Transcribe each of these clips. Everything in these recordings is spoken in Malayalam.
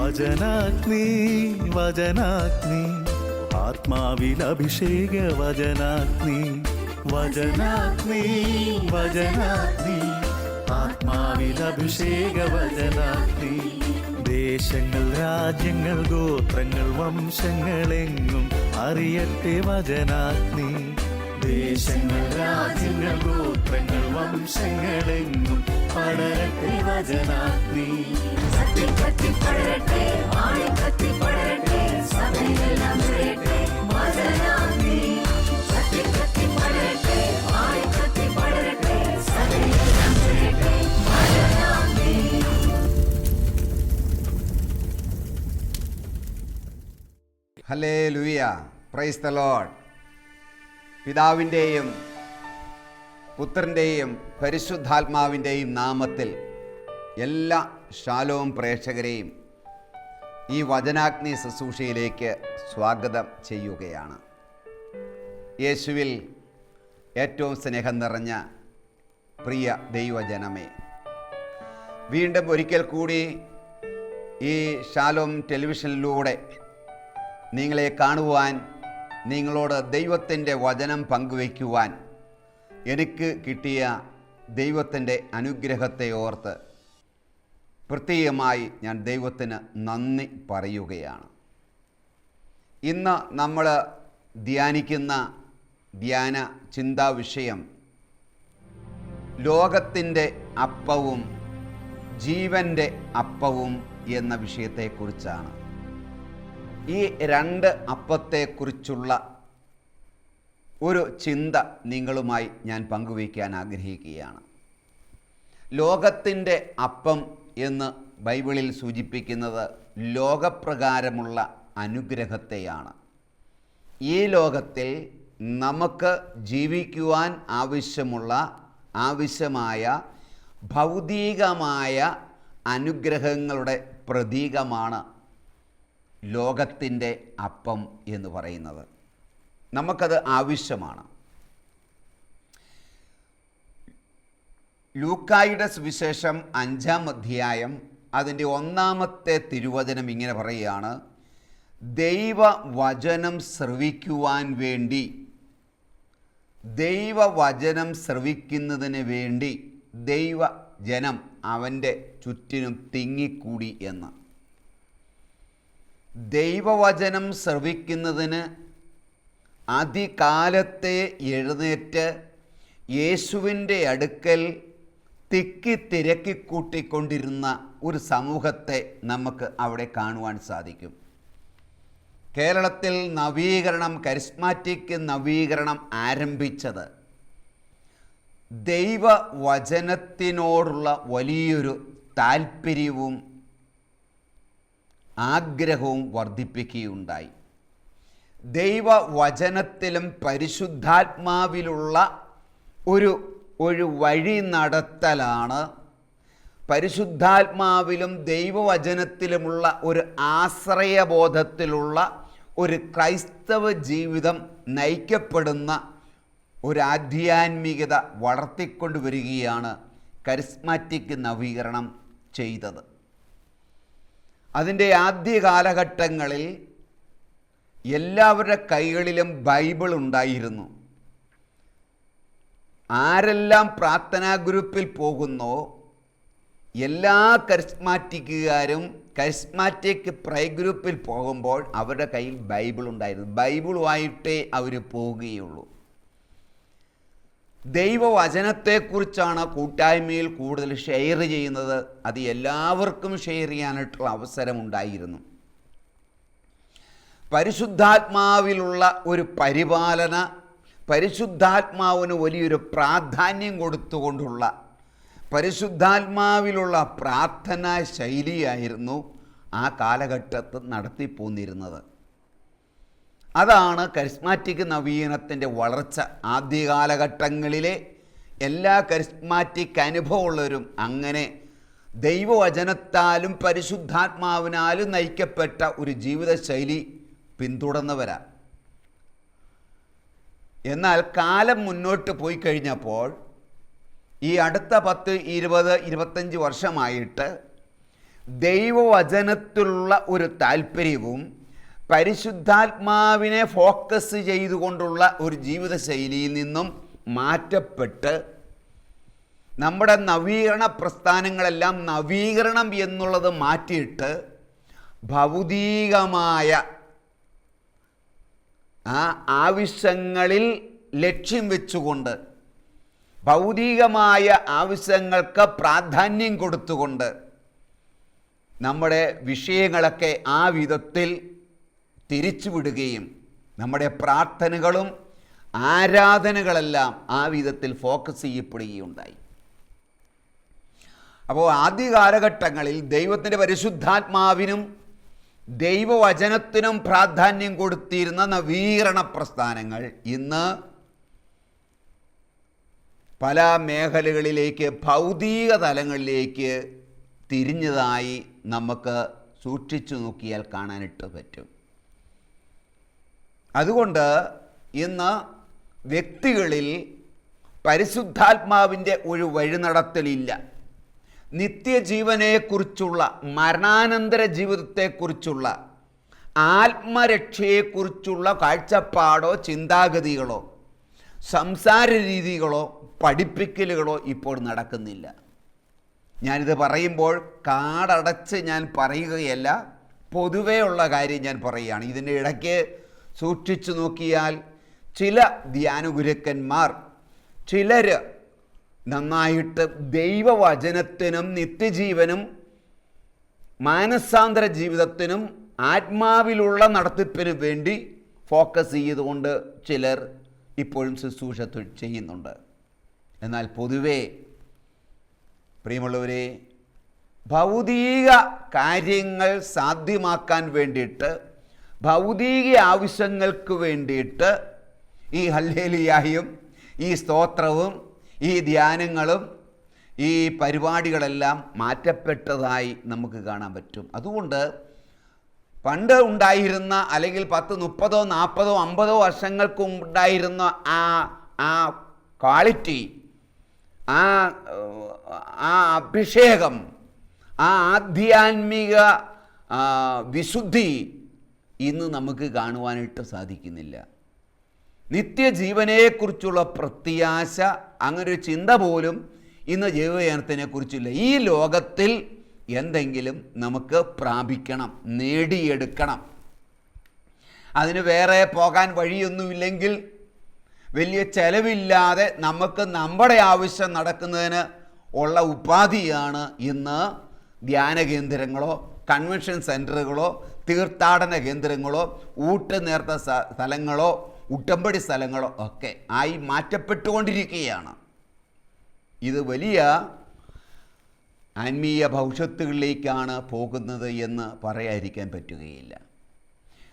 വചനാഗ്നി വചനാഗ്നി ആത്മാവിൽ അഭിഷേക വചനാഗ്നി വചനാഗ്നി വചനാഗ്നി ആത്മാവിൽ അഭിഷേക വചനാഗ്നി ദേശങ്ങൾ രാജ്യങ്ങൾ ഗോത്രങ്ങൾ വംശങ്ങളെങ്ങും അറിയട്ടെ വചനാഗ്നി ദേശങ്ങൾ രാജ്യങ്ങൾ ഗോത്രങ്ങൾ വംശങ്ങളെങ്ങും പടരട്ടെ വചനാഗ്നി ഹല്ലേലൂയ, പ്രൈസ് ദി ലോർഡ്. പിതാവിൻ്റെയും പുത്രൻ്റെയും പരിശുദ്ധാത്മാവിൻ്റെയും നാമത്തിൽ എല്ലാ ഷാലോം പ്രേക്ഷകരെയും ഈ വചനാഗ്നി ശുശ്രൂഷയിലേക്ക് സ്വാഗതം ചെയ്യുകയാണ്. യേശുവിൽ ഏറ്റവും സ്നേഹം നിറഞ്ഞ പ്രിയ ദൈവജനമേ, വീണ്ടും ഒരിക്കൽ കൂടി ഈ ഷാലോം ടെലിവിഷനിലൂടെ നിങ്ങളെ കാണുവാൻ, നിങ്ങളോട് ദൈവത്തിൻ്റെ വചനം പങ്കുവയ്ക്കുവാൻ എനിക്ക് കിട്ടിയ ദൈവത്തിൻ്റെ അനുഗ്രഹത്തെ ഓർത്ത് പ്രത്യേകമായി ഞാൻ ദൈവത്തിന് നന്ദി പറയുകയാണ്. ഇന്ന് നമ്മൾ ധ്യാനിക്കുന്ന ധ്യാന ചിന്താ വിഷയം ലോകത്തിൻ്റെ അപ്പവും ജീവൻ്റെ അപ്പവും എന്ന വിഷയത്തെക്കുറിച്ചാണ്. ഈ രണ്ട് അപ്പത്തെക്കുറിച്ചുള്ള ഒരു ചിന്ത നിങ്ങളുമായി ഞാൻ പങ്കുവയ്ക്കാൻ ആഗ്രഹിക്കുകയാണ്. ലോകത്തിൻ്റെ അപ്പം എന്ന് ബൈബിളിൽ സൂചിപ്പിക്കുന്നത് ലോകപ്രകാരമുള്ള അനുഗ്രഹത്തെയാണ്. ഈ ലോകത്തിൽ നമുക്ക് ജീവിക്കുവാൻ ആവശ്യമായ ഭൗതികമായ അനുഗ്രഹങ്ങളുടെ പ്രതീകമാണ് ലോകത്തിൻ്റെ അപ്പം എന്ന് പറയുന്നത്. നമുക്കത് ആവശ്യമാണ്. ലൂക്കായുടെ സുവിശേഷം 5-ാം അധ്യായം അതിൻ്റെ 1-ാമത്തെ തിരുവചനം ഇങ്ങനെ പറയുകയാണ്: ദൈവവചനം ശ്രവിക്കുന്നതിന് വേണ്ടി ദൈവജനം അവൻ്റെ ചുറ്റിനും തിങ്ങിക്കൂടി എന്ന്. ദൈവവചനം ശ്രവിക്കുന്നതിന് അതികാലത്തെ എഴുന്നേറ്റ് യേശുവിൻ്റെ അടുക്കൽ തിരക്കിക്കൂട്ടിക്കൊണ്ടിരുന്ന ഒരു സമൂഹത്തെ നമുക്ക് അവിടെ കാണുവാൻ സാധിക്കും. കേരളത്തിൽ കരിസ്മാറ്റിക് നവീകരണം ആരംഭിച്ചത് ദൈവവചനത്തിനോടുള്ള വലിയൊരു താല്പര്യവും ആഗ്രഹവും വർദ്ധിപ്പിക്കുകയുണ്ടായി. ദൈവവചനത്തിലും പരിശുദ്ധാത്മാവിലുള്ള ഒരു വഴി നടത്തലാണ്, പരിശുദ്ധാത്മാവിലും ദൈവവചനത്തിലുമുള്ള ഒരു ആശ്രയബോധത്തിലുള്ള ഒരു ക്രൈസ്തവ ജീവിതം നയിക്കപ്പെടുന്ന ഒരു ആധ്യാത്മികത വളർത്തിക്കൊണ്ടുവരികയാണ് കരിസ്മാറ്റിക് നവീകരണം ചെയ്തത്. അതിൻ്റെ ആദ്യ കാലഘട്ടങ്ങളിൽ എല്ലാവരുടെ കൈകളിലും ബൈബിൾ ഉണ്ടായിരുന്നു. ആരെല്ലാം പ്രാർത്ഥനാ ഗ്രൂപ്പിൽ പോകുന്നോ എല്ലാ കരിസ്മാറ്റിക്കുകാരും കരിസ്മാറ്റിക് പ്രേ ഗ്രൂപ്പിൽ പോകുമ്പോൾ അവരുടെ കയ്യിൽ ബൈബിൾ ഉണ്ടായിരുന്നു. ബൈബിളുമായിട്ടേ അവർ പോവുകയുള്ളൂ. ദൈവവചനത്തെക്കുറിച്ചാണ് കൂട്ടായ്മയിൽ കൂടുതൽ ഷെയർ ചെയ്യുന്നത്. അത് എല്ലാവർക്കും ഷെയർ ചെയ്യാനായിട്ടുള്ള അവസരമുണ്ടായിരുന്നു. പരിശുദ്ധാത്മാവിലുള്ള ഒരു പരിപാലന, പരിശുദ്ധാത്മാവിന് വലിയൊരു പ്രാധാന്യം കൊടുത്തുകൊണ്ടുള്ള പരിശുദ്ധാത്മാവിലുള്ള പ്രാർത്ഥനാ ശൈലിയായിരുന്നു ആ കാലഘട്ടത്തിൽ നടത്തിപ്പോന്നിരുന്നത്. അതാണ് കരിസ്മാറ്റിക് നവീകരണത്തിൻ്റെ വളർച്ച. ആദ്യ കാലഘട്ടങ്ങളിലെ എല്ലാ കരിസ്മാറ്റിക് അനുഭവമുള്ളവരും അങ്ങനെ ദൈവവചനത്താലും പരിശുദ്ധാത്മാവിനാലും നയിക്കപ്പെട്ട ഒരു ജീവിതശൈലി പിന്തുടർന്നവരാ. എന്നാൽ കാലം മുന്നോട്ട് പോയി കഴിഞ്ഞപ്പോൾ ഈ അടുത്ത 10, 20, 25 വർഷമായിട്ട് ദൈവവചനത്തിലുള്ള ഒരു താല്പര്യവും പരിശുദ്ധാത്മാവിനെ ഫോക്കസ് ചെയ്തുകൊണ്ടുള്ള ഒരു ജീവിതശൈലിയിൽ നിന്നും മാറ്റപ്പെട്ട് നമ്മുടെ നവീകരണ പ്രസ്ഥാനങ്ങളെല്ലാം നവീകരണം എന്നുള്ളത് മാറ്റിയിട്ട് ഭൗതികമായ ആ ആവശ്യങ്ങളിൽ ലക്ഷ്യം വെച്ചുകൊണ്ട്, ഭൗതികമായ ആവശ്യങ്ങൾക്ക് പ്രാധാന്യം കൊടുത്തുകൊണ്ട് നമ്മുടെ വിഷയങ്ങളൊക്കെ ആ വിധത്തിൽ തിരിച്ചുവിടുകയും നമ്മുടെ പ്രാർത്ഥനകളും ആരാധനകളെല്ലാം ആ വിധത്തിൽ ഫോക്കസ് ചെയ്യപ്പെടുകയുണ്ടായി. അപ്പോൾ ആദ്യ കാലഘട്ടങ്ങളിൽ ദൈവത്തിൻ്റെ പരിശുദ്ധാത്മാവിനും ദൈവവചനത്തിനും പ്രാധാന്യം കൊടുത്തിരുന്ന നവീകരണ പ്രസ്ഥാനങ്ങൾ ഇന്ന് പല മേഖലകളിലേക്ക്, ഭൗതിക തലങ്ങളിലേക്ക് തിരിഞ്ഞതായി നമുക്ക് സൂക്ഷിച്ചു നോക്കിയാൽ കാണാനായിട്ട് പറ്റും. അതുകൊണ്ട് ഇന്ന് വ്യക്തികളിൽ പരിശുദ്ധാത്മാവിൻ്റെ ഒരു വഴിനടത്തലില്ല. നിത്യജീവനെക്കുറിച്ചുള്ള, മരണാനന്തര ജീവിതത്തെക്കുറിച്ചുള്ള, ആത്മരക്ഷയെക്കുറിച്ചുള്ള കാഴ്ചപ്പാടോ ചിന്താഗതികളോ സംസാര രീതികളോ പഠിപ്പിക്കലുകളോ ഇപ്പോൾ നടക്കുന്നില്ല. ഞാനിത് പറയുമ്പോൾ കാടടച്ച് ഞാൻ പറയുകയല്ല, പൊതുവേ ഉള്ള കാര്യം ഞാൻ പറയുകയാണ്. ഇതിൻ്റെ ഇടയ്ക്ക് സൂക്ഷിച്ചു നോക്കിയാൽ ചില ധ്യാനഗുരുക്കന്മാർ, ചിലർ നന്നായിട്ട് ദൈവവചനത്തിനും നിത്യജീവനും മാനസാന്തര ജീവിതത്തിനും ആത്മാവിലുള്ള നടത്തിപ്പിനും വേണ്ടി ഫോക്കസ് ചെയ്തുകൊണ്ട് ചിലർ ഇപ്പോഴും ശുശ്രൂഷ ചെയ്യുന്നുണ്ട്. എന്നാൽ പൊതുവേ പ്രിയമുള്ളവരെ, ഭൗതിക കാര്യങ്ങൾ സാധ്യമാക്കാൻ വേണ്ടിയിട്ട്, ഭൗതിക ആവശ്യങ്ങൾക്ക് വേണ്ടിയിട്ട് ഈ ഹല്ലേലൂയായും ഈ സ്തോത്രവും ഈ ധ്യാനങ്ങളും ഈ പരിപാടികളെല്ലാം മാറ്റപ്പെട്ടതായി നമുക്ക് കാണാൻ പറ്റും. അതുകൊണ്ട് പണ്ട് ഉണ്ടായിരുന്ന, അല്ലെങ്കിൽ 10, 30, 40, 50 വർഷങ്ങൾക്ക് ഉണ്ടായിരുന്ന ആ ക്വാളിറ്റി, ആ അഭിഷേകം, ആ ആധ്യാത്മിക വിശുദ്ധി ഇന്ന് നമുക്ക് കാണുവാനായിട്ട് സാധിക്കുന്നില്ല. നിത്യജീവനെക്കുറിച്ചുള്ള പ്രത്യാശ, അങ്ങനൊരു ചിന്ത പോലും ഇന്ന് ജീവജനത്തിനെക്കുറിച്ചില്ല. ഈ ലോകത്തിൽ എന്തെങ്കിലും നമുക്ക് പ്രാപിക്കണം, നേടിയെടുക്കണം, അതിന് വേറെ പോകാൻ വഴിയൊന്നുമില്ലെങ്കിൽ വലിയ ചെലവില്ലാതെ നമുക്ക് നമ്മുടെ ആവശ്യം നടക്കുന്നതിന് ഉള്ള ഉപാധിയാണ് ഇന്ന് ധ്യാന കേന്ദ്രങ്ങളോ കൺവെൻഷൻ സെൻറ്ററുകളോ തീർത്ഥാടന കേന്ദ്രങ്ങളോ ഊട്ടുനേർത്ത സ്ഥലങ്ങളോ ഉട്ടമ്പടി സ്ഥലങ്ങളോ ഒക്കെ ആയി മാറ്റപ്പെട്ടുകൊണ്ടിരിക്കുകയാണ്. ഇത് വലിയ ആത്മീയ ഭവിഷ്യത്തുകളിലേക്കാണ് പോകുന്നത് എന്ന് പറയാതിരിക്കാൻ പറ്റുകയില്ല.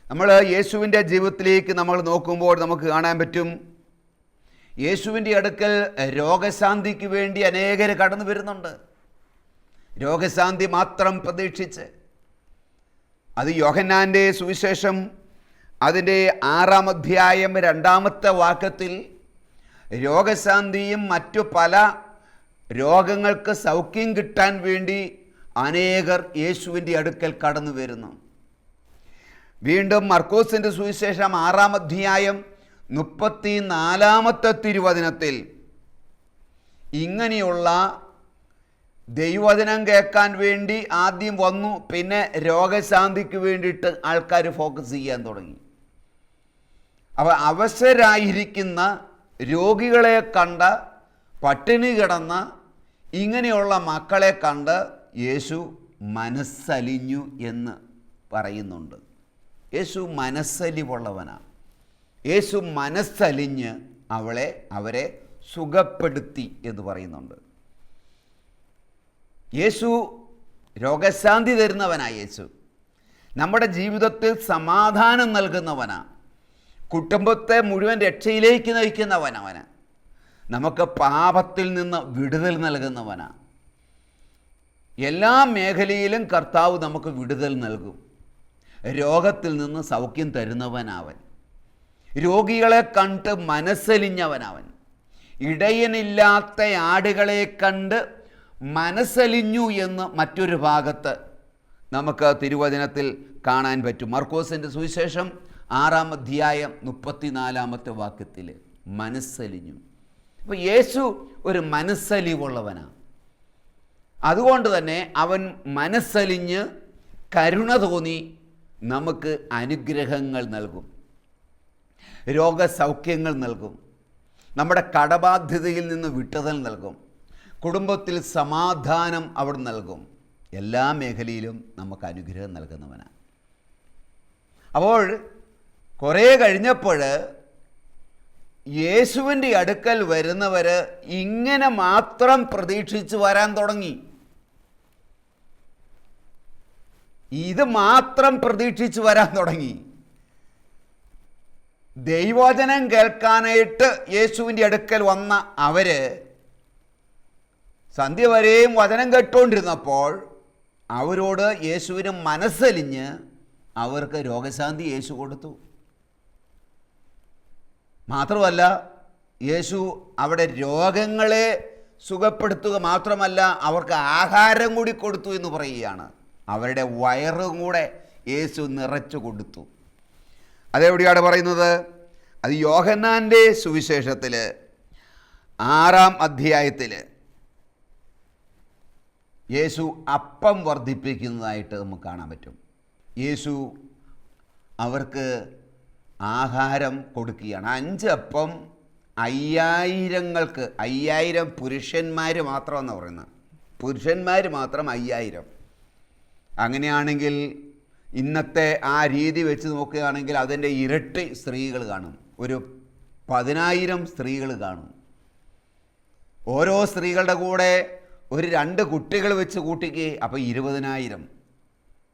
നമ്മൾ യേശുവിൻ്റെ ജീവിതത്തിലേക്ക് നമ്മൾ നോക്കുമ്പോൾ നമുക്ക് കാണാൻ പറ്റും, യേശുവിൻ്റെ അടുക്കൽ രോഗശാന്തിക്ക് വേണ്ടി അനേകർ കടന്നു വരുന്നുണ്ട്. രോഗശാന്തി മാത്രം പ്രതീക്ഷിച്ച്. അത് യോഹന്നാൻ്റെ സുവിശേഷം അതിൻ്റെ 6-ാം അധ്യായം 2-ാമത്തെ വാക്യത്തിൽ രോഗശാന്തിയും മറ്റു പല രോഗങ്ങൾക്ക് സൗഖ്യം കിട്ടാൻ വേണ്ടി അനേകർ യേശുവിൻ്റെ അടുക്കൽ കടന്നു വരുന്നു. വീണ്ടും മർക്കോസിൻ്റെ സുവിശേഷം 6-ാം അധ്യായം 34-ാമത്തെ തിരുവചനത്തിൽ ഇങ്ങനെയുള്ള ദൈവവചനം കേൾക്കാൻ വേണ്ടി ആദ്യം വന്നു, പിന്നെ രോഗശാന്തിക്ക് വേണ്ടിയിട്ട് ആൾക്കാർ ഫോക്കസ് ചെയ്യാൻ തുടങ്ങി. അപ്പോൾ അവശരായിരിക്കുന്ന രോഗികളെ കണ്ട്, പട്ടിണി കിടന്ന ഇങ്ങനെയുള്ള മക്കളെ കണ്ട് യേശു മനസ്സലിഞ്ഞു എന്ന് പറയുന്നുണ്ട്. യേശു മനസ്സലിവുള്ളവനാണ്. യേശു മനസ്സലിഞ്ഞ് അവരെ സുഖപ്പെടുത്തി എന്ന് പറയുന്നുണ്ട്. യേശു രോഗശാന്തി തരുന്നവനാ. യേശു നമ്മുടെ ജീവിതത്തിൽ സമാധാനം നൽകുന്നവനാണ്. കുടുംബത്തെ മുഴുവൻ രക്ഷയിലേക്ക് നയിക്കുന്നവനവന്. നമുക്ക് പാപത്തിൽ നിന്ന് വിടുതൽ നൽകുന്നവനാണ്. എല്ലാ മേഖലയിലും കർത്താവ് നമുക്ക് വിടുതൽ നൽകും. രോഗത്തിൽ നിന്ന് സൗഖ്യം തരുന്നവനവൻ. രോഗികളെ കണ്ട് മനസ്സലിഞ്ഞവനവൻ. ഇടയനില്ലാത്ത ആടുകളെ കണ്ട് മനസ്സലിഞ്ഞു എന്ന് മറ്റൊരു ഭാഗത്ത് നമുക്ക് തിരുവചനത്തിൽ കാണാൻ പറ്റും. മർക്കോസിൻ്റെ സുവിശേഷം 6-ാം അധ്യായം 34-ാമത്തെ വാക്യത്തിൽ മനസ്സലിഞ്ഞു. അപ്പോൾ യേശു ഒരു മനസ്സലിവുള്ളവനാണ്. അതുകൊണ്ട് തന്നെ അവൻ മനസ്സലിഞ്ഞ് കരുണ തോന്നി നമുക്ക് അനുഗ്രഹങ്ങൾ നൽകും, രോഗസൗഖ്യങ്ങൾ നൽകും, നമ്മുടെ കടബാധ്യതയിൽ നിന്ന് വിട്ടുതൽ നൽകും, കുടുംബത്തിൽ സമാധാനം അവിടെ നൽകും. എല്ലാ മേഖലയിലും നമുക്ക് അനുഗ്രഹം നൽകുന്നവനാണ്. അപ്പോൾ കുറേ കഴിഞ്ഞപ്പോൾ യേശുവിൻ്റെ അടുക്കൽ വരുന്നവർ ഇങ്ങനെ മാത്രം പ്രതീക്ഷിച്ച് വരാൻ തുടങ്ങി. ഇത് മാത്രം പ്രതീക്ഷിച്ച് വരാൻ തുടങ്ങി. ദൈവവചനം കേൾക്കാനായിട്ട് യേശുവിൻ്റെ അടുക്കൽ വന്ന അവർ സന്ധ്യ വരെയും വചനം കേട്ടുകൊണ്ടിരുന്നപ്പോൾ അവരോട് യേശുവിന് മനസ്സലിഞ്ഞ് അവർക്ക് രോഗശാന്തി യേശു കൊടുത്തു. മാത്രമല്ല, യേശു അവിടെ രോഗങ്ങളെ സുഖപ്പെടുത്തുക മാത്രമല്ല, അവർക്ക് ആഹാരം കൂടി കൊടുത്തു എന്ന് പറയുകയാണ്. അവരുടെ വയറും കൂടെ യേശു നിറച്ചു കൊടുത്തു. അതെവിടെയാണ് പറയുന്നത്? അത് യോഹന്നാൻ്റെ സുവിശേഷത്തിൽ 6-ാം അധ്യായത്തിൽ യേശു അപ്പം വർദ്ധിപ്പിക്കുന്നതായിട്ട് നമുക്ക് കാണാൻ പറ്റും. യേശു അവർക്ക് ആഹാരം കൊടുക്കുകയാണ്. 5 അപ്പം 5000 5000 പുരുഷന്മാർ മാത്രമെന്നാണ് പറയുന്നത്. പുരുഷന്മാർ മാത്രം 5000. അങ്ങനെയാണെങ്കിൽ ഇന്നത്തെ ആ രീതി വെച്ച് നോക്കുകയാണെങ്കിൽ അതിൻ്റെ ഇരട്ടി സ്ത്രീകൾ കാണും. ഒരു 10,000 സ്ത്രീകൾ കാണും. ഓരോ സ്ത്രീകളുടെ കൂടെ ഒരു 2 കുട്ടികൾ വെച്ച് കൂട്ടിക്ക് അപ്പോൾ 20,000.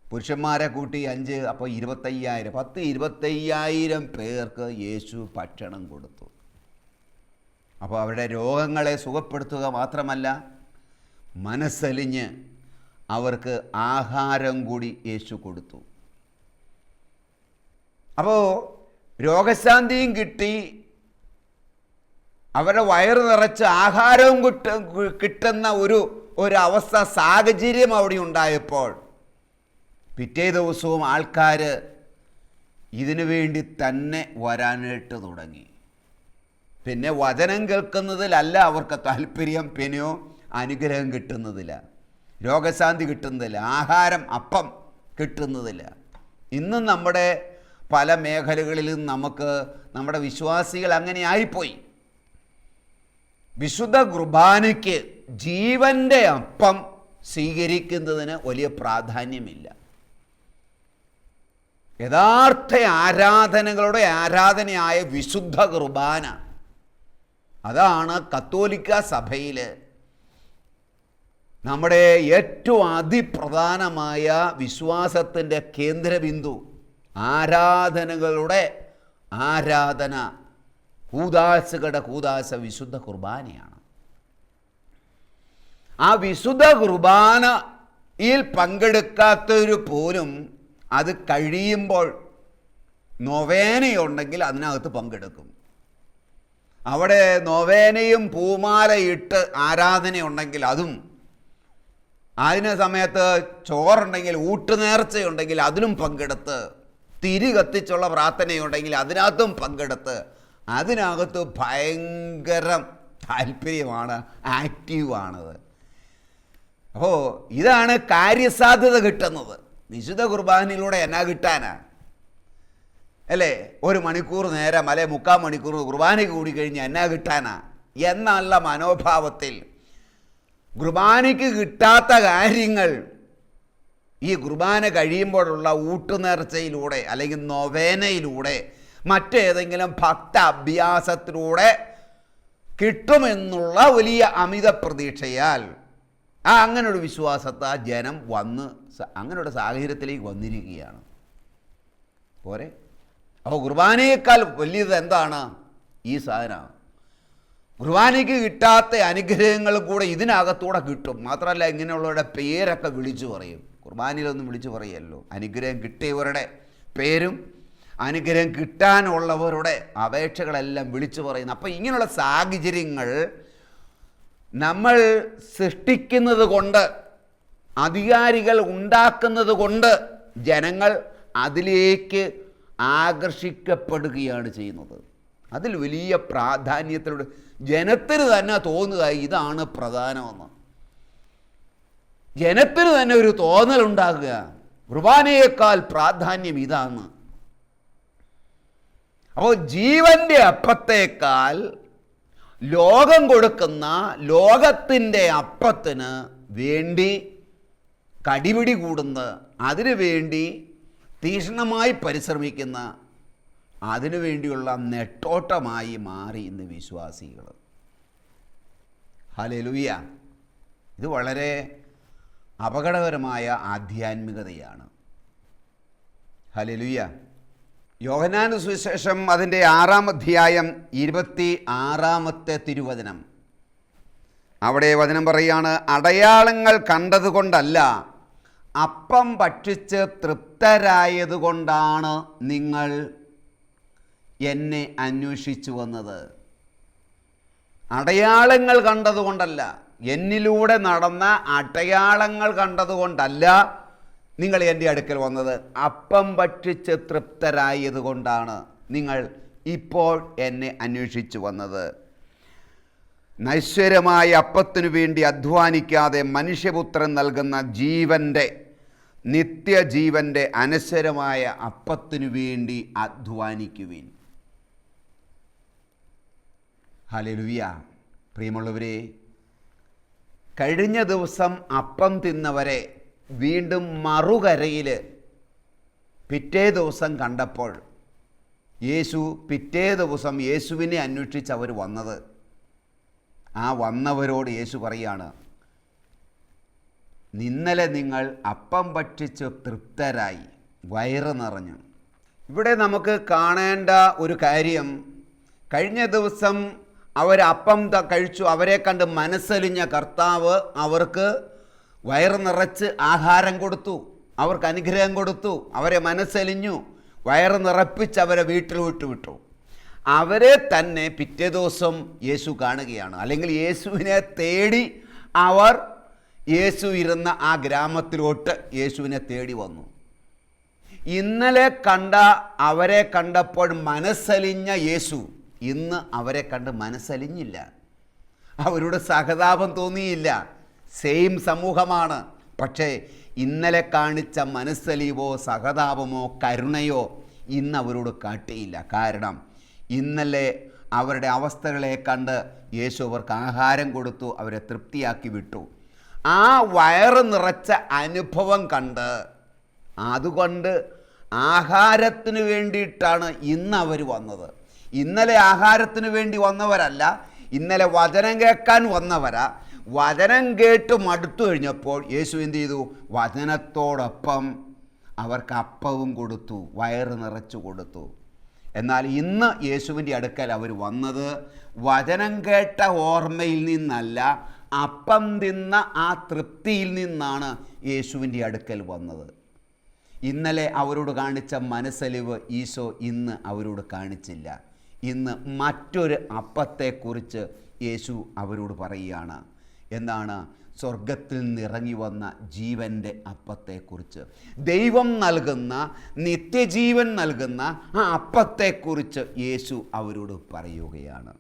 പുരുഷന്മാരെ കൂട്ടി 5, അപ്പോൾ 25,000. 25,000 പേർക്ക് യേശു ഭക്ഷണം കൊടുത്തു. അപ്പോൾ അവരുടെ രോഗങ്ങളെ സുഖപ്പെടുത്തുക മാത്രമല്ല, മനസ്സലിഞ്ഞ് അവർക്ക് ആഹാരം കൂടി യേശു കൊടുത്തു. അപ്പോൾ രോഗശാന്തിയും കിട്ടി, അവരുടെ വയറ് നിറച്ച് ആഹാരവും കിട്ടുന്ന ഒരു അവസ്ഥ സാഹചര്യം അവിടെ ഉണ്ടായപ്പോൾ പിറ്റേ ദിവസവും ആൾക്കാർ ഇതിനു വേണ്ടി തന്നെ വരാനായിട്ട് തുടങ്ങി. പിന്നെ വചനം കേൾക്കുന്നതിലല്ല അവർക്ക് താല്പര്യം, പിന്നെയോ അനുഗ്രഹം കിട്ടുന്നതില്ല, രോഗശാന്തി കിട്ടുന്നതില്ല, ആഹാരം അപ്പം കിട്ടുന്നതില്ല. ഇന്നും നമ്മുടെ പല മേഖലകളിലും നമ്മുടെ വിശ്വാസികൾ അങ്ങനെ ആയിപ്പോയി. വിശുദ്ധ കുർബാനയ്ക്ക് ജീവൻ്റെ അപ്പം സ്വീകരിക്കുന്നതിന് വലിയ പ്രാധാന്യമില്ല. യഥാർത്ഥ ആരാധനകളുടെ ആരാധനയായ വിശുദ്ധ കുർബാന, അതാണ് കത്തോലിക്ക സഭയിൽ നമ്മുടെ ഏറ്റവും അതിപ്രധാനമായ വിശ്വാസത്തിൻ്റെ കേന്ദ്രബിന്ദു. ആരാധനകളുടെ ആരാധന, കൂദാശകളുടെ കൂദാശ വിശുദ്ധ കുർബാനയാണ്. ആ വിശുദ്ധ കുർബാനയിൽ പങ്കെടുക്കാത്തവർ പോലും അത് കഴിയുമ്പോൾ നൊവേനയുണ്ടെങ്കിൽ അതിനകത്ത് പങ്കെടുക്കും. അവിടെ നൊവേനയും പൂമാലയിട്ട് ആരാധനയുണ്ടെങ്കിൽ അതും, അതിന് സമയത്ത് ചോറുണ്ടെങ്കിൽ, ഊട്ടുനേർച്ചയുണ്ടെങ്കിൽ അതിലും പങ്കെടുത്ത്, തിരി കത്തിച്ചുള്ള പ്രാർത്ഥനയുണ്ടെങ്കിൽ അതിനകത്തും പങ്കെടുത്ത്, അതിനകത്ത് ഭയങ്കര താല്പര്യമാണ്, ആക്റ്റീവാണത്. അപ്പോൾ ഇതാണ് കാര്യസാധ്യത കിട്ടുന്നത്. വിശുദ്ധ കുർബാനയിലൂടെ എന്നാ കിട്ടാനാ അല്ലേ? 1 മണിക്കൂർ നേരം അല്ലെ 3/4 മണിക്കൂർ കുർബാനയ്ക്ക് കൂടിക്കഴിഞ്ഞാൽ എന്നാ കിട്ടാനാ എന്നുള്ള മനോഭാവത്തിൽ കുർബാനയ്ക്ക് കിട്ടാത്ത കാര്യങ്ങൾ ഈ കുർബാന കഴിയുമ്പോഴുള്ള ഊട്ടുനേർച്ചയിലൂടെ അല്ലെങ്കിൽ നൊവേനയിലൂടെ മറ്റേതെങ്കിലും ഭക്ത അഭ്യാസത്തിലൂടെ കിട്ടുമെന്നുള്ള വലിയ അമിത പ്രതീക്ഷയാൽ അങ്ങനൊരു വിശ്വാസത്തെ ജനം അങ്ങനെയുള്ള സാഹചര്യത്തിലേക്ക് വന്നിരിക്കുകയാണ്. പോരെ? അപ്പോൾ കുർബാനയേക്കാൾ വലിയത് എന്താണ്? ഈ സാധനം. കുർബാനയ്ക്ക് കിട്ടാത്ത അനുഗ്രഹങ്ങൾ കൂടെ ഇതിനകത്തൂടെ കിട്ടും. മാത്രമല്ല, ഇങ്ങനെയുള്ളവരുടെ പേരൊക്കെ വിളിച്ചു പറയും. കുർബാനയിലൊന്നും വിളിച്ചു പറയല്ലോ, അനുഗ്രഹം കിട്ടിയവരുടെ പേരും അനുഗ്രഹം കിട്ടാനുള്ളവരുടെ അപേക്ഷകളെല്ലാം വിളിച്ചു പറയുന്നു. അപ്പോൾ ഇങ്ങനെയുള്ള സാഹചര്യങ്ങൾ നമ്മൾ സൃഷ്ടിക്കുന്നത് കൊണ്ട് അധികാരികൾ ഉണ്ടാക്കുന്നത് കൊണ്ട് ജനങ്ങൾ അതിലേക്ക് ആകർഷിക്കപ്പെടുകയാണ് ചെയ്യുന്നത്. അതിൽ വലിയ പ്രാധാന്യത്തിലൂടെ ജനത്തിന് തന്നെ തോന്നുക ഇതാണ് പ്രധാനമെന്ന്. ജനത്തിന് തന്നെ ഒരു തോന്നലുണ്ടാകുക കുർബാനയേക്കാൾ പ്രാധാന്യം ഇതാണ്. അപ്പോൾ ജീവൻ്റെ അപ്പത്തേക്കാൾ ലോകം കൊടുക്കുന്ന ലോകത്തിൻ്റെ അപ്പത്തിന് വേണ്ടി കടിപിടി കൂടുന്ന, അതിനു വേണ്ടി തീക്ഷ്ണമായി പരിശ്രമിക്കുന്ന, അതിനു വേണ്ടിയുള്ള നെട്ടോട്ടമായി മാറി ഇന്ന് വിശ്വാസികൾ. ഹല്ലേലൂയ. ഇത് വളരെ അപകടകരമായ ആധ്യാത്മികതയാണ്. ഹല്ലേലൂയ. യോഹന്നാന്റെ സുവിശേഷം അതിൻ്റെ 6-ാം അധ്യായം 26-ാമത്തെ തിരുവചനം. അവിടെ വചനം പറയുകയാണ്, അടയാളങ്ങൾ കണ്ടതുകൊണ്ടല്ല, അപ്പം ഭക്ഷിച്ച് തൃപ്തരായതുകൊണ്ടാണ് നിങ്ങൾ എന്നെ അന്വേഷിച്ചു വന്നത്. അടയാളങ്ങൾ കണ്ടതുകൊണ്ടല്ല, എന്നിലൂടെ നടന്ന അടയാളങ്ങൾ കണ്ടതുകൊണ്ടല്ല നിങ്ങൾ എൻ്റെ അടുക്കൽ വന്നത്. അപ്പം ഭക്ഷിച്ച് തൃപ്തരായതുകൊണ്ടാണ് നിങ്ങൾ ഇപ്പോൾ എന്നെ അന്വേഷിച്ചു വന്നത്. നശ്വരമായ അപ്പത്തിനു വേണ്ടി അധ്വാനിക്കാതെ മനുഷ്യപുത്രൻ നൽകുന്ന ജീവൻ്റെ, നിത്യജീവൻ്റെ അനശ്വരമായ അപ്പത്തിനു വേണ്ടി അധ്വാനിക്കുവിൻ. ഹല്ലേലൂയ. പ്രിയമുള്ളവരെ, കഴിഞ്ഞ ദിവസം അപ്പം തിന്നവരെ വീണ്ടും മറുകരയിൽ പിറ്റേ ദിവസം കണ്ടപ്പോൾ പിറ്റേ ദിവസം യേശുവിനെ അന്വേഷിച്ച് അവർ വന്നത്. ആ വന്നവരോട് യേശു പറയാണ്, ഇന്നലെ നിങ്ങൾ അപ്പം ഭക്ഷിച്ച് തൃപ്തരായി, വയറ് നിറഞ്ഞു. ഇവിടെ നമുക്ക് കാണേണ്ട ഒരു കാര്യം, കഴിഞ്ഞ ദിവസം അവർ അപ്പം കഴിച്ചു, അവരെ കണ്ട് മനസ്സലിഞ്ഞ കർത്താവ് അവർക്ക് വയറ് നിറച്ച് ആഹാരം കൊടുത്തു, അവർക്ക് അനുഗ്രഹം കൊടുത്തു, അവരെ മനസ്സലിഞ്ഞു, വയറ് നിറപ്പിച്ച് അവരെ വീട്ടിൽ വിട്ടു. അവരെ തന്നെ പിറ്റേ ദിവസം യേശു കാണുകയാണ്. അല്ലെങ്കിൽ യേശുവിനെ തേടി അവർ യേശു ഇരുന്ന ആ ഗ്രാമത്തിലോട്ട് യേശുവിനെ തേടി വന്നു. ഇന്നലെ അവരെ കണ്ടപ്പോൾ മനസ്സലിഞ്ഞ യേശു ഇന്ന് അവരെ കണ്ട് മനസ്സലിഞ്ഞില്ല. അവരുടെ സഹതാപം തോന്നിയില്ല. സെയിം സമൂഹമാണ്, പക്ഷേ ഇന്നലെ കാണിച്ച മനസ്സലിവോ സഹതാപമോ കരുണയോ ഇന്ന് അവരോട് കാട്ടിയില്ല. കാരണം ഇന്നലെ അവരുടെ അവസ്ഥകളെ കണ്ട് യേശു അവർക്ക് ആഹാരം കൊടുത്തു, അവരെ തൃപ്തിയാക്കി വിട്ടു. ആ വയറ് നിറച്ച അനുഭവം കണ്ട്, അതുകൊണ്ട് ആഹാരത്തിന് വേണ്ടിയിട്ടാണ് ഇന്ന് അവർ വന്നത്. ഇന്നലെ ആഹാരത്തിന് വേണ്ടി വന്നവരല്ല, ഇന്നലെ വചനം കേൾക്കാൻ വന്നവരാ. വചനം കേട്ട് മടുത്തു കഴിഞ്ഞപ്പോൾ യേശു എന്ത് ചെയ്തു? വചനത്തോടൊപ്പം അവർക്ക് അപ്പവും കൊടുത്തു, വയറ് നിറച്ചു കൊടുത്തു. എന്നാൽ ഇന്ന് യേശുവിൻ്റെ അടുക്കൽ അവർ വന്നത് വചനം കേട്ട ഓർമ്മയിൽ നിന്നല്ല, അപ്പം തിന്ന ആ തൃപ്തിയിൽ നിന്നാണ് യേശുവിൻ്റെ അടുക്കൽ വന്നത്. ഇന്നലെ അവരോട് കാണിച്ച മനസ്സലിവ് ഈശോ ഇന്ന് അവരോട് കാണിച്ചില്ല. ഇന്ന് മറ്റൊരു അപ്പത്തെക്കുറിച്ച് യേശു അവരോട് പറയുകയാണ്. എന്താണ്? സ്വർഗത്തിൽ നിന്നിറങ്ങി വന്ന ജീവൻ്റെ അപ്പത്തെക്കുറിച്ച്, ദൈവം നൽകുന്ന നിത്യജീവൻ നൽകുന്ന ആ അപ്പത്തെക്കുറിച്ച് യേശു അവരോട് പറയുകയാണ്.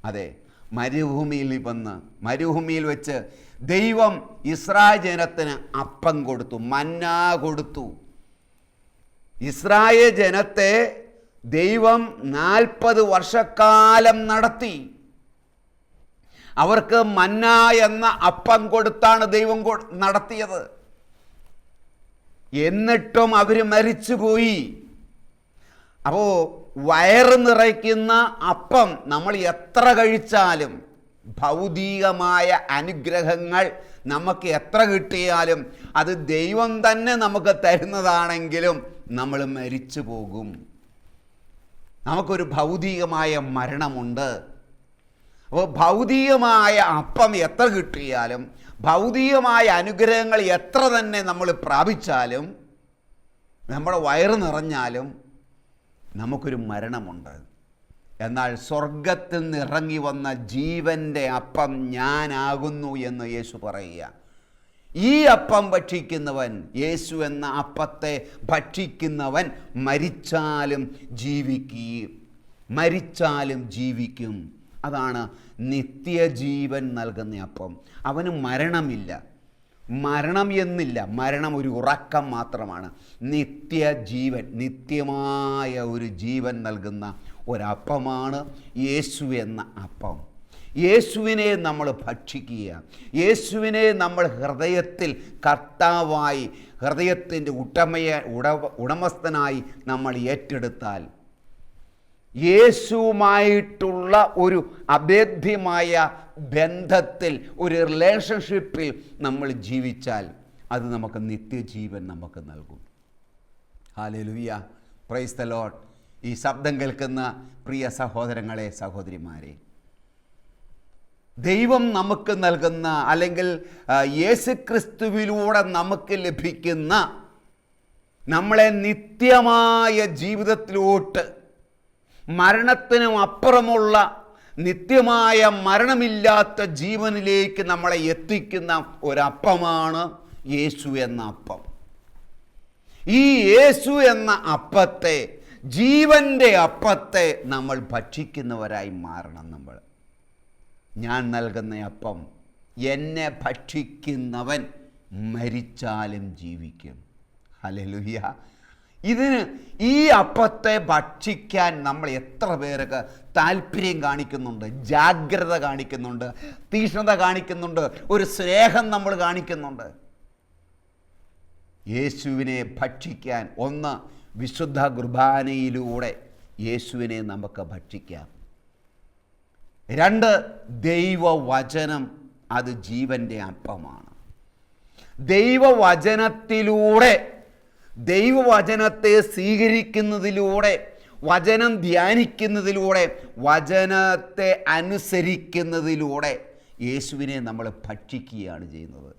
അതെ, മരുഭൂമിയിൽ വെച്ച് ദൈവം ഇസ്രായേൽ ജനത്തിന് അപ്പം കൊടുത്തു, മന്ന കൊടുത്തു. ഇസ്രായേൽ ജനത്തെ ദൈവം 40 വർഷക്കാലം നടത്തി. അവർക്ക് മന്ന എന്ന അപ്പം കൊടുത്താണ് ദൈവം നടത്തിയത്. എന്നിട്ടും അവർ മരിച്ചുപോയി. അപ്പോൾ വയറ് നിറയ്ക്കുന്ന അപ്പം നമ്മൾ എത്ര കഴിച്ചാലും, ഭൗതികമായ അനുഗ്രഹങ്ങൾ നമുക്ക് എത്ര കിട്ടിയാലും, അത് ദൈവം തന്നെ നമുക്ക് തരുന്നതാണെങ്കിലും നമ്മൾ മരിച്ചു പോകും. നമുക്കൊരു ഭൗതികമായ മരണമുണ്ട്. അപ്പോൾ ഭൗതികമായ അപ്പം എത്ര കിട്ടിയാലും, ഭൗതികമായ അനുഗ്രഹങ്ങൾ എത്ര തന്നെ നമ്മൾ പ്രാപിച്ചാലും, നമ്മുടെ വയറ് നിറഞ്ഞാലും നമുക്കൊരു മരണമുണ്ട്. എന്നാൽ സ്വർഗത്തിൽ നിന്ന് ഇറങ്ങി വന്ന ജീവൻ്റെ അപ്പം ഞാനാകുന്നു എന്ന് യേശു പറയുക. ഈ അപ്പം ഭക്ഷിക്കുന്നവൻ, യേശു എന്ന അപ്പത്തെ ഭക്ഷിക്കുന്നവൻ മരിച്ചാലും ജീവിക്കും. അതാണ് നിത്യജീവൻ നൽകുന്ന അപ്പം. അവന് മരണമില്ല, മരണം എന്നില്ല. മരണം ഒരു ഉറക്കം മാത്രമാണ്. നിത്യജീവൻ, നിത്യമായ ഒരു ജീവൻ നൽകുന്ന ഒരപ്പമാണ് യേശു എന്ന അപ്പം. യേശുവിനെ നമ്മൾ ഭക്ഷിക്കുക, യേശുവിനെ നമ്മൾ ഹൃദയത്തിൽ കർത്താവായി, ഹൃദയത്തിൻ്റെ ഉടമസ്ഥനായി നമ്മൾ ഏറ്റെടുത്താൽ, യേശുവുമായിട്ടുള്ള ഒരു അഭേദ്യമായ ബന്ധത്തിൽ, ഒരു റിലേഷൻഷിപ്പിൽ നമ്മൾ ജീവിച്ചാൽ അത് നമുക്ക് നിത്യജീവൻ നമുക്ക് നൽകും. Hallelujah, praise the Lord. ഈ ശബ്ദം കേൾക്കുന്ന പ്രിയ സഹോദരങ്ങളെ, സഹോദരിമാരെ, ദൈവം നമുക്ക് നൽകുന്ന, അല്ലെങ്കിൽ യേശുക്രിസ്തുവിലൂടെ നമുക്ക് ലഭിക്കുന്ന നമ്മളെ നിത്യമായ ജീവിതത്തിലോട്ട്, മരണത്തിനും അപ്പുറമുള്ള നിത്യമായ മരണമില്ലാത്ത ജീവനിലേക്ക് നമ്മളെ എത്തിക്കുന്ന ഒരപ്പമാണ് യേശു എന്ന അപ്പം. ഈ യേശു എന്ന അപ്പത്തെ, ജീവൻ്റെ അപ്പത്തെ നമ്മൾ ഭക്ഷിക്കുന്നവരായി മാറണം. നമ്മൾ, ഞാൻ നൽകുന്ന അപ്പം, എന്നെ ഭക്ഷിക്കുന്നവൻ മരിച്ചാലും ജീവിക്കും. ഹല്ലേലൂയ. ഈ അപ്പത്തെ ഭക്ഷിക്കാൻ നമ്മൾ എത്ര പേർക്ക് താല്പര്യം കാണിക്കുന്നുണ്ട്, ജാഗ്രത കാണിക്കുന്നുണ്ട്, തീക്ഷ്ണത കാണിക്കുന്നുണ്ട്, ഒരു സ്നേഹം നമ്മൾ കാണിക്കുന്നുണ്ട്. യേശുവിനെ ഭക്ഷിക്കാൻ, ഒന്ന്, വിശുദ്ധ കുർബാനയിലൂടെ യേശുവിനെ നമുക്ക് ഭക്ഷിക്കാം. രണ്ട്, ദൈവവചനം, അത് ജീവൻ്റെ അപ്പമാണ്. ദൈവവചനത്തിലൂടെ, ദൈവവചനത്തെ സ്വീകരിക്കുന്നതിലൂടെ, വചനം ധ്യാനിക്കുന്നതിലൂടെ, വചനത്തെ അനുസരിക്കുന്നതിലൂടെ യേശുവിനെ നമ്മൾ ഭക്ഷിക്കുകയാണ് ചെയ്യുന്നത്.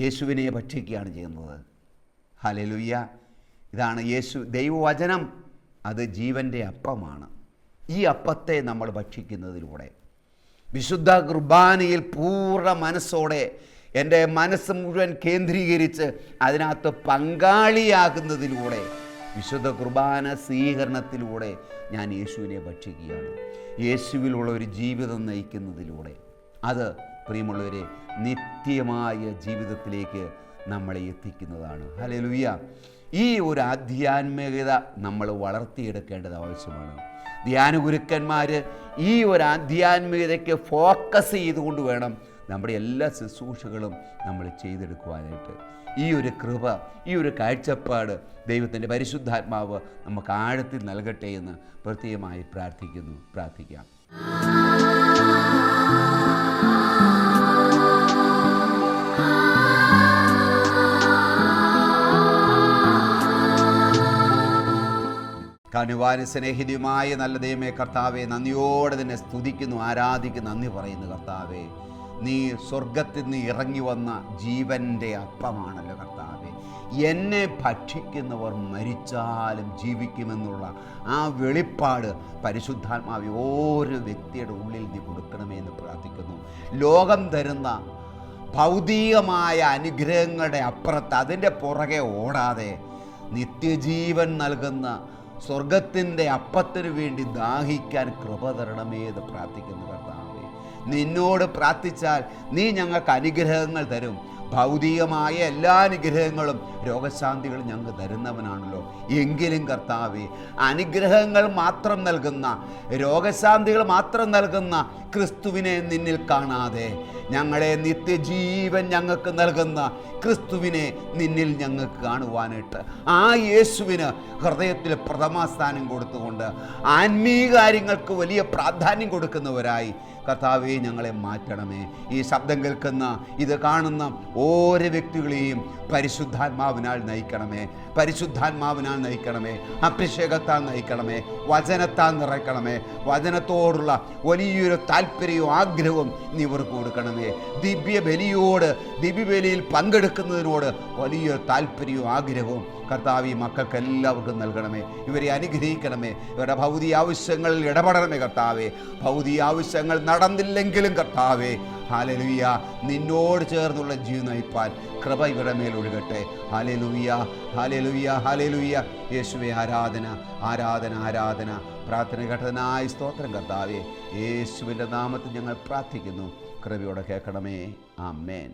യേശുവിനെ ഭക്ഷിക്കുകയാണ് ചെയ്യുന്നത്. ഹല്ലേലൂയ. ഇതാണ് യേശു, ദൈവവചനം, അത് ജീവൻ്റെ അപ്പമാണ്. ഈ അപ്പത്തെ നമ്മൾ ഭക്ഷിക്കുന്നതിലൂടെ, വിശുദ്ധ കുർബാനയിൽ പൂർണ്ണ മനസ്സോടെ, എൻ്റെ മനസ്സ് മുഴുവൻ കേന്ദ്രീകരിച്ച് അതിനകത്ത് പങ്കാളിയാകുന്നതിലൂടെ, വിശുദ്ധ കുർബാന സ്വീകരണത്തിലൂടെ ഞാൻ യേശുവിനെ ഭക്ഷിക്കുകയാണ്. യേശുവിലുള്ള ഒരു ജീവിതം നയിക്കുന്നതിലൂടെ, അത് പ്രിയമുള്ളവരെ നിത്യമായ ജീവിതത്തിലേക്ക് നമ്മളെ എത്തിക്കുന്നതാണ്. ഹല്ലേലൂയ. ഈ ഒരു ആധ്യാത്മികത നമ്മൾ വളർത്തിയെടുക്കേണ്ടത് ആവശ്യമാണ്. ധ്യാനഗുരുക്കന്മാർ ഈ ഒരു ആധ്യാത്മികതയ്ക്ക് ഫോക്കസ് ചെയ്തുകൊണ്ട് വേണം നമ്മുടെ എല്ലാ ശുശ്രൂഷകളും നമ്മൾ ചെയ്തെടുക്കുവാനായിട്ട്. ഈ ഒരു കൃപ, ഈ ഒരു കാഴ്ചപ്പാട് ദൈവത്തിൻ്റെ പരിശുദ്ധാത്മാവ് നമുക്ക് ആഴത്തിൽ നൽകട്ടെ എന്ന് പ്രത്യേകമായി പ്രാർത്ഥിക്കാം. കനുവാന് സ്നേഹിതയുമായ നല്ല ദൈവമേ കർത്താവെ, നന്ദിയോടെ നിന്നെ സ്തുതിക്കുന്നു, ആരാധിക്കുന്നു, നന്ദി പറയുന്നു കർത്താവെ. നീ സ്വർഗത്തിൽ നിന്ന് ഇറങ്ങി വന്ന ജീവൻ്റെ അപ്പമാണല്ലോ കർത്താവെ. എന്നെ ഭക്ഷിക്കുന്നവർ മരിച്ചാലും ജീവിക്കുമെന്നുള്ള ആ വെളിപ്പാട് പരിശുദ്ധാത്മാവെ ഓരോ വ്യക്തിയുടെ ഉള്ളിൽ നീ കൊടുക്കണമേ എന്ന് പ്രാർത്ഥിക്കുന്നു. ലോകം തരുന്ന ഭൗതികമായ അനുഗ്രഹങ്ങളുടെ അപ്പുറത്ത്, അതിൻ്റെ പുറകെ ഓടാതെ നിത്യജീവൻ നൽകുന്ന സ്വർഗത്തിൻ്റെ അപ്പത്തിനു വേണ്ടി ദാഹിക്കാൻ കൃപ തരണമേ എന്ന് പ്രാർത്ഥിക്കുന്നു കർത്താവേ. നിന്നോട് പ്രാർത്ഥിച്ചാൽ നീ ഞങ്ങൾക്ക് അനുഗ്രഹങ്ങൾ തരും. ഭൗതികമായ എല്ലാ അനുഗ്രഹങ്ങളും രോഗശാന്തികളും ഞങ്ങൾക്ക് തരുന്നവനാണല്ലോ. എങ്കിലും കർത്താവേ, അനുഗ്രഹങ്ങൾ മാത്രം നൽകുന്ന, രോഗശാന്തികൾ മാത്രം നൽകുന്ന ക്രിസ്തുവിനെ നിന്നിൽ കാണാതെ, ഞങ്ങളെ നിത്യജീവൻ ഞങ്ങൾക്ക് നൽകുന്ന ക്രിസ്തുവിനെ നിന്നിൽ ഞങ്ങൾക്ക് കാണുവാനായിട്ട്, ആ യേശുവിന് ഹൃദയത്തിൽ പ്രഥമസ്ഥാനം കൊടുത്തുകൊണ്ട് ആത്മീയ കാര്യങ്ങൾക്ക് വലിയ പ്രാധാന്യം കൊടുക്കുന്നവരായി കർത്താവേ ഞങ്ങളെ മാറ്റണമേ. ഈ ശബ്ദം കേൾക്കുന്ന, ഇത് കാണുന്ന ഓരോ വ്യക്തികളെയും പരിശുദ്ധാത്മാവിനാൽ നയിക്കണമേ, പരിശുദ്ധാത്മാവിനാൽ നയിക്കണമേ, അഭിഷേകത്താൽ നയിക്കണമേ, വചനത്താൽ നിറയ്ക്കണമേ. വചനത്തോടുള്ള വലിയൊരു താല്പര്യവും ആഗ്രഹവും നീ ഇവർക്ക് കൊടുക്കണമേ. ദിവ്യബലിയിൽ പങ്കെടുക്കുന്നതിനോട് വലിയൊരു താല്പര്യവും ആഗ്രഹവും കർത്താവ് ഈ മക്കൾക്ക് എല്ലാവർക്കും നൽകണമേ. ഇവരെ അനുഗ്രഹിക്കണമേ. ഇവരുടെ ഭൗതിക ആവശ്യങ്ങളിൽ ഇടപെടണമേ കർത്താവേ. ഭൗതിക ആവശ്യങ്ങൾ നടന്നില്ലെങ്കിലും കർത്താവേ, ഹല്ലേലൂയ, നിന്നോട് ചേർന്നുള്ള ജീവിതം നയിപ്പാൻ കൃപ ഇവരുടെ മേൽ ഒഴുകട്ടെ. Hallelujah, hallelujah, hallelujah. യേശുവേ, ആരാധന, ആരാധന, ആരാധന. പ്രാർത്ഥന കേട്ടതിനായി സ്തോത്രം കർത്താവേ. യേശുവിൻ്റെ നാമത്തിൽ ഞങ്ങൾ പ്രാർത്ഥിക്കുന്നു. കൃപയോടെ കേൾക്കണമേ. ആമേൻ.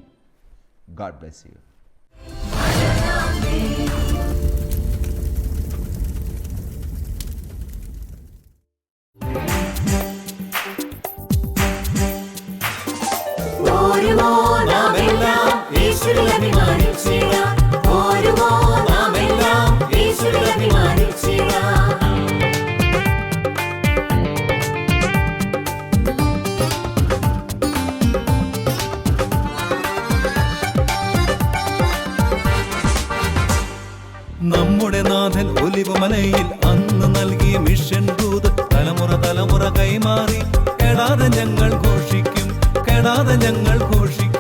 God bless you. നമ്മുടെ നാഥൻ ഒലിവുമലയിൽ അന്ന് നൽകിയ മിഷൻ ദൂത് തലമുറ തലമുറ കൈമാറി കെടാതെ ഞങ്ങൾ ഘോഷിക്കും, കെടാതെ ഞങ്ങൾ ഘോഷിക്കും.